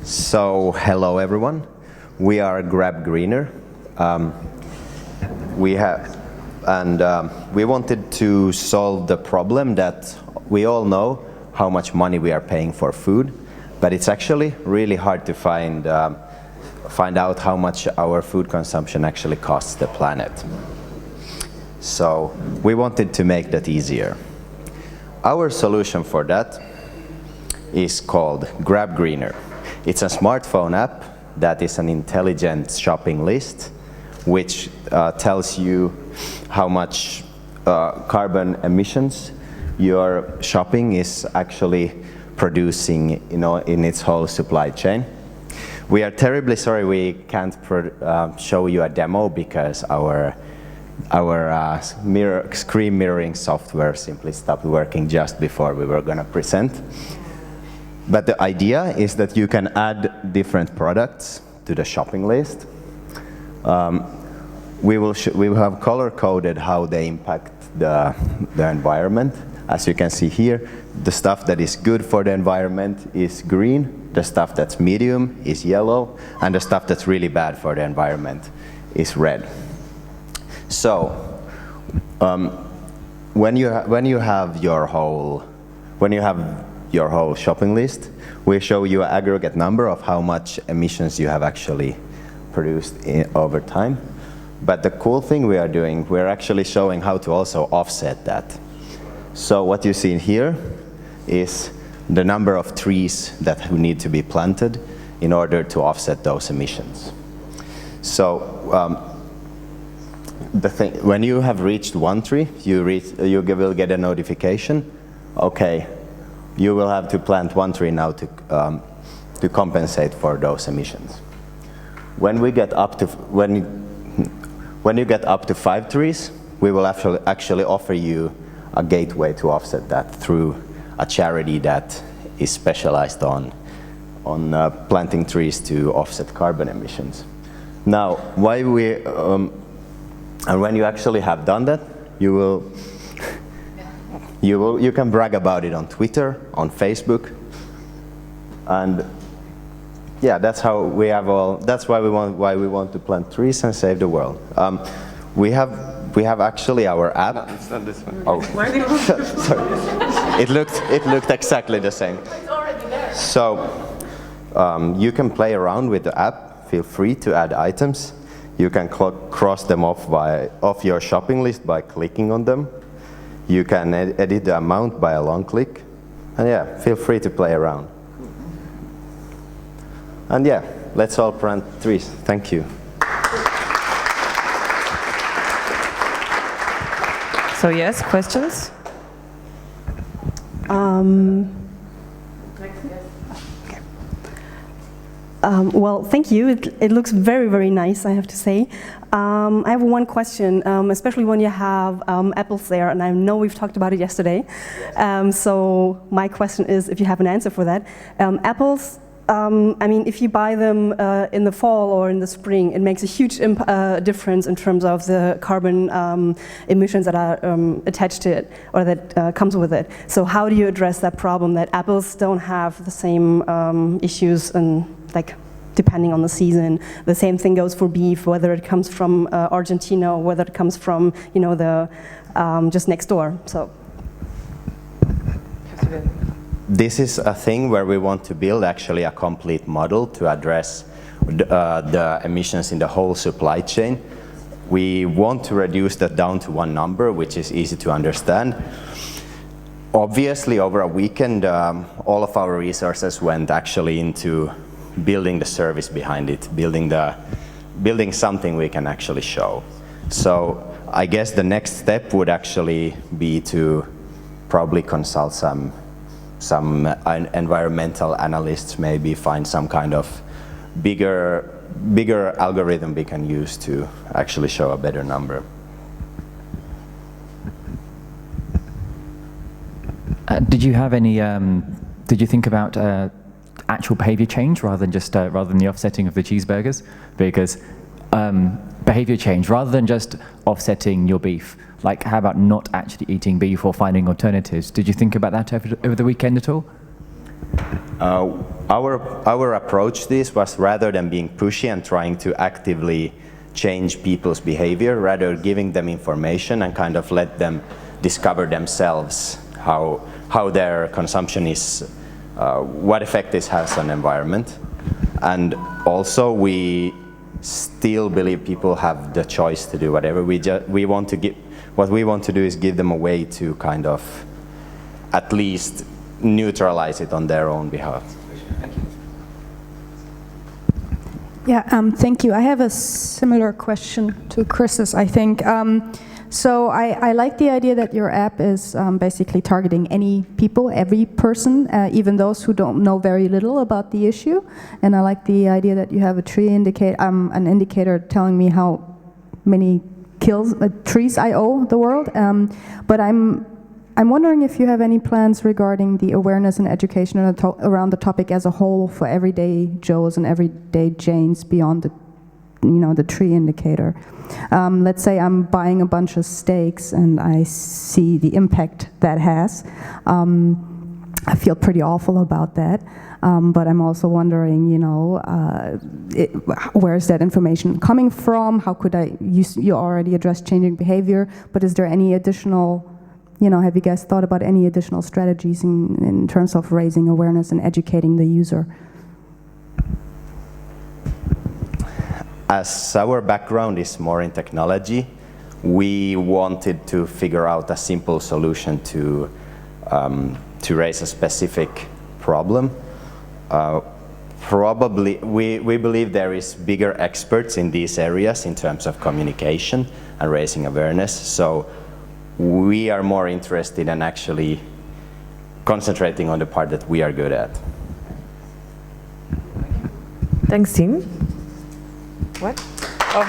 So, hello everyone. We are Grab Greener. We wanted to solve the problem that we all know how much money we are paying for food, but it's actually really hard to find out how much our food consumption actually costs the planet. So, we wanted to make that easier. Our solution for that is called Grab Greener. It's a smartphone app that is an intelligent shopping list, which tells you how much carbon emissions your shopping is actually producing, in its whole supply chain. We are terribly sorry we can't show you a demo because our screen mirroring software simply stopped working just before we were going to present. But the idea is that you can add different products to the shopping list. We will have color-coded how they impact the environment. As you can see here, the stuff that is good for the environment is green, the stuff that's medium is yellow, and the stuff that's really bad for the environment is red. So, when you have your whole shopping list, we show you an aggregate number of how much emissions you have actually produced over time. But the cool thing we are doing, we're actually showing how to also offset that. So what you see here is the number of trees that need to be planted in order to offset those emissions. So when you have reached one tree, you will get a notification. Okay, you will have to plant one tree now to compensate for those emissions. When you get up to 5 trees, we will actually offer you a gateway to offset that through a charity that is specialized on planting trees to offset carbon emissions. Now, and when you actually have done that, you can brag about it on Twitter, on Facebook, and yeah, that's how we have that's why we want to plant trees and save the world. We have actually our app. No, it's not this one. Oh, sorry. It looked exactly the same. It's already there. So you can play around with the app. Feel free to add items. You can cross them off your shopping list by clicking on them. You can edit the amount by a long click. And yeah, feel free to play around. And yeah, let's all plant trees. Thank you. So yes, questions? Well, thank you. It looks very, very nice, I have to say. I have one question, especially when you have apples there, and I know we've talked about it yesterday. So my question is, if you have an answer for that. Apples, I mean, if you buy them in the fall or in the spring, it makes a huge difference in terms of the carbon emissions that are attached to it, or that comes with it. So how do you address that problem that apples don't have the same issues, and like depending on the season? The same thing goes for beef, whether it comes from Argentina or whether it comes from the just next door. So. This is a thing where we want to build actually a complete model to address the emissions in the whole supply chain. We want to reduce that down to one number, which is easy to understand. Obviously, over a weekend, all of our resources went actually into building the service behind it, building something we can actually show. So I guess the next step would actually be to probably consult some environmental analysts, maybe find some kind of bigger algorithm we can use to actually show a better number. Did you have any? Did you think about actual behavior change rather than the offsetting of the cheeseburgers? Because behavior change rather than just offsetting your beef. Like, how about not actually eating beef or finding alternatives? Did you think about that over the weekend at all? Our approach to this was, rather than being pushy and trying to actively change people's behavior, rather giving them information and kind of let them discover themselves how their consumption is, what effect this has on the environment. And also we still believe people have the choice to do whatever. What we want to do is give them a way to kind of at least neutralize it on their own behalf. Yeah, thank you. I have a similar question to Chris's, I think. So I like the idea that your app is basically targeting any people, every person, even those who don't know very little about the issue. And I like the idea that you have a tree an indicator telling me how many trees I owe the world. But I'm wondering if you have any plans regarding the awareness and education around the topic as a whole for everyday Joes and everyday Janes beyond the tree indicator. Let's say I'm buying a bunch of steaks and I see the impact that has. I feel pretty awful about that. But I'm also wondering, where is that information coming from? How could you already addressed changing behavior, but is there any additional, have you guys thought about any additional strategies in terms of raising awareness and educating the user? As our background is more in technology, we wanted to figure out a simple solution to raise a specific problem. Probably, we believe there is bigger experts in these areas in terms of communication and raising awareness. So we are more interested in actually concentrating on the part that we are good at. Thanks, team. What? Oh.